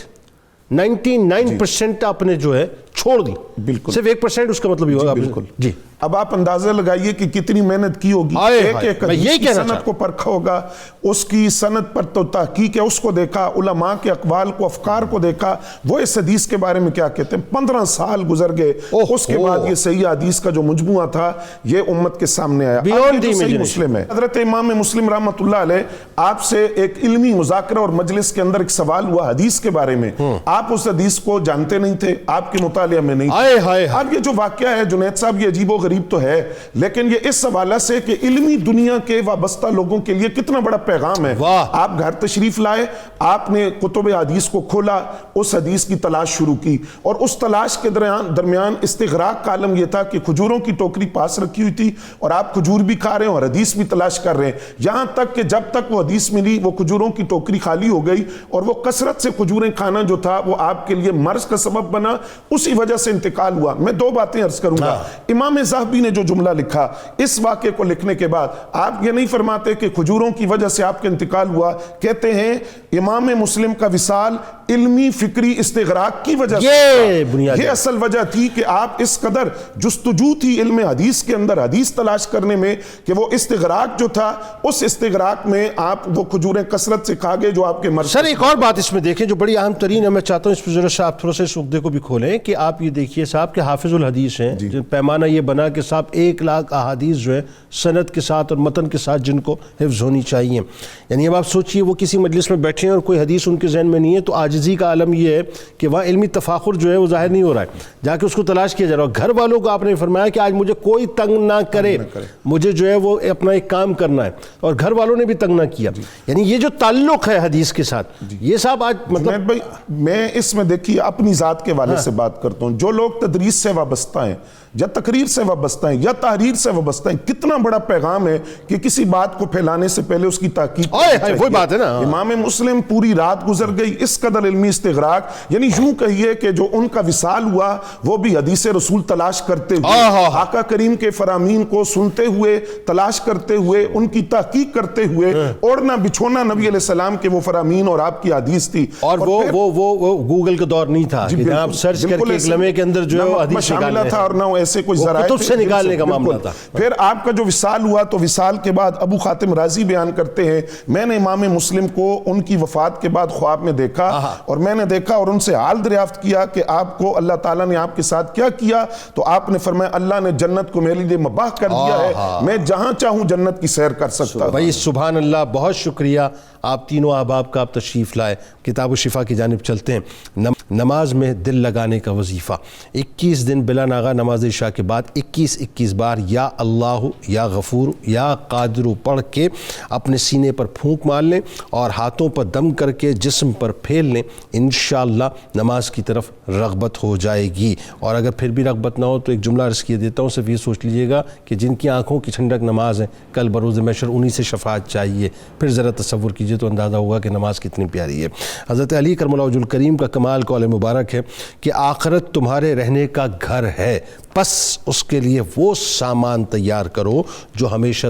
99% آپ نے جو ہے چھوڑ دی، بالکل صرف 1% اس کا مطلب یہ ہوگا۔ بالکل جی اب آپ اندازہ لگائیے کہ کتنی محنت کی ہوگی، ایک ایک حدیث کی سند کو پرکھا ہوگا، اس کی سند پر تو تحقیق ہے، اس کو دیکھا، علماء کے اقوال کو، افکار کو دیکھا، وہ اس حدیث کے بارے میں کیا کہتے ہیں۔ 15 سال گزر گئے، اس کے بعد یہ صحیح حدیث کا جو مجموعہ تھا یہ امت کے سامنے آیا۔ اب یہ صحیح مسلم ہے، حضرت امام مسلم رحمۃ اللہ علیہ آپ سے ایک علمی مذاکرہ اور مجلس کے اندر ایک سوال ہوا حدیث کے بارے میں، آپ اس حدیث کو جانتے نہیں تھے، آپ کے مطالعہ میں نہیں تھے۔ اب یہ جو واقعہ ہے جنید صاحب، یہ عجیب و غریب تو ہے، لیکن یہ اس حوالہ سے کہ علمی دنیا کے وابستہ لوگوں کے لیے کتنا بڑا پیغام ہے۔ آپ گھر تشریف لائے، آپ نے کتب حدیث کو کھولا، اس حدیث کی تلاش شروع کی، اور اس تلاش کے درمیان استغراق کا عالم یہ تھا کہ کھجوروں کی ٹوکری پاس رکھی ہوئی تھی، اور آپ کھجور بھی کھا رہے ہیں اور حدیث بھی تلاش کر رہے ہیں، یہاں تک کہ جب تک وہ حدیث ملی وہ کھجوروں کی ٹوکری خالی ہو گئی، اور وہ کثرت سے کھجوریں کھانا جو تھا وہ آپ کے لیے مرض کا سبب بنا، اسی وجہ سے انتقال ہوا۔ میں 2 باتیں عرض کروں گا۔ امام ذہبی نے جو جملہ لکھا اس واقعے کو لکھنے کے بعد، آپ یہ نہیں فرماتے کہ کھجوروں کی وجہ سے آپ کا انتقال ہوا، کہتے ہیں امام مسلم کا وصال علمی فکری استغراق کی وجہ سے، یہ اصل وجہ تھی کہ آپ اس قدر جستجو تھی علم حدیث کے اندر حدیث تلاش کرنے میں کہ وہ استغراق جو تھا، اس استغراق میں آپ وہ کھجوریں کثرت سے کھا گئے جو آپ کے مرض۔ سر ایک اور بات اس میں دیکھیں جو بڑی اہم ترین ہے، میں چاہتا ہوں اس پہ ذرا سا آپ تھوڑا سا اس عقدے کو بھی کھولیں کہ آپ یہ دیکھیے صاحب کہ حافظ الحدیث ہیں، پیمانہ یہ بنا کہ صاحب 1 لاکھ احادیث جو ہے سند کے ساتھ اور متن کے ساتھ جن کو حفظ ہونی چاہیے، یعنی اب آپ سوچئے وہ کسی مجلس میں بیٹھے ہیں اور کوئی حدیث ان کے ذہن میں نہیں ہے تو عاجزی کا عالم یہ ہے کہ وہاں علمی تفاخر جو ہے وہ ظاہر نہیں ہو رہا ہے، جا کے اس کو تلاش کیا جا رہا ہے۔ گھر والوں کو آپ نے فرمایا کہ آج مجھے کوئی تنگ نہ کرے، مجھے جو ہے وہ اپنا ایک کام کرنا ہے، اور گھر والوں نے بھی تنگ نہ کیا، یعنی یہ جو تعلق ہے حدیث کے ساتھ یہ صاحب آج جنید بھائی میں اس میں دیکھیے اپنی ذات کے والے سے بات کرتا ہوں، جو لوگ تدریس سے وابستہ ہیں یا تقریر سے وابستہ ہیں یا تحریر سے وابستہ ہیں، کتنا بڑا پیغام ہے کہ کسی بات کو پھیلانے سے پہلے اس کی تحقیق وہی بات ہے نا۔ امام مسلم پوری رات گزر گئی اس قدر علمی استغراق، یعنی یوں کہیے کہ جو ان کا وصال ہوا وہ بھی حدیث رسول تلاش کرتے ہوئے، آقا کریم کے فرامین کو سنتے ہوئے، تلاش کرتے ہوئے، ان کی تحقیق کرتے ہوئے، اوڑھنا بچھونا نبی علیہ السلام کے وہ فرامین اور آپ کی حدیث تھی، اور وہ گوگل کا دور نہیں تھا کہ آپ سرچ کر کے ایک لمحے کے اندر جو ہے وہ حدیث نکالنے تھا، اور نہ ایسے کوئی ذرائع کتب سے نکالنے کا معاملہ تھا۔ پھر آپ کا جو وصال ہوا تو وصال کے بعد ابو خاتم رازی بیان کرتے ہیں میں نے امام مسلم کو ان کی وفات کے بعد خواب میں دیکھا، اور میں نے دیکھا اور ان سے حال دریافت کیا کہ آپ کو اللہ تعالیٰ نے آپ کے ساتھ کیا کیا، تو آپ نے فرمایا اللہ نے جنت کو میرے لیے مباح کر دیا ہے، میں جہاں چاہوں جنت کی سیر کر سکتا ہوں۔ بھائی سبحان اللہ، بہت شکریہ آپ تینوں احباب کا آپ تشریف لائے۔ کتاب و شفا کی جانب چلتے ہیں۔ نماز میں دل لگانے کا وظیفہ 21 دن بلا ناغہ نماز عشاء کے بعد 21 بار یا اللہ یا غفور یا قادر پڑھ کے اپنے سینے پر پھونک مار لیں اور ہاتھوں پر دم کر کے جسم پر پھیل لیں، انشاءاللہ نماز کی طرف رغبت ہو جائے گی۔ اور اگر پھر بھی رغبت نہ ہو تو ایک جملہ عرض کیے دیتا ہوں، صرف یہ سوچ لیجئے گا کہ جن کی آنکھوں کی ٹھنڈک نماز ہے کل بروز محشر انہی سے شفاعت چاہیے، پھر ذرا تصور کیجئے تو اندازہ ہوگا کہ نماز کتنی پیاری ہے۔ حضرت علی کرم اللہ وجہ الکریم کا کمال قول مبارک ہے کہ آخرت تمہارے رہنے کا گھر ہے، پس اس کے لیے وہ سامان تیار کرو جو ہمیشہ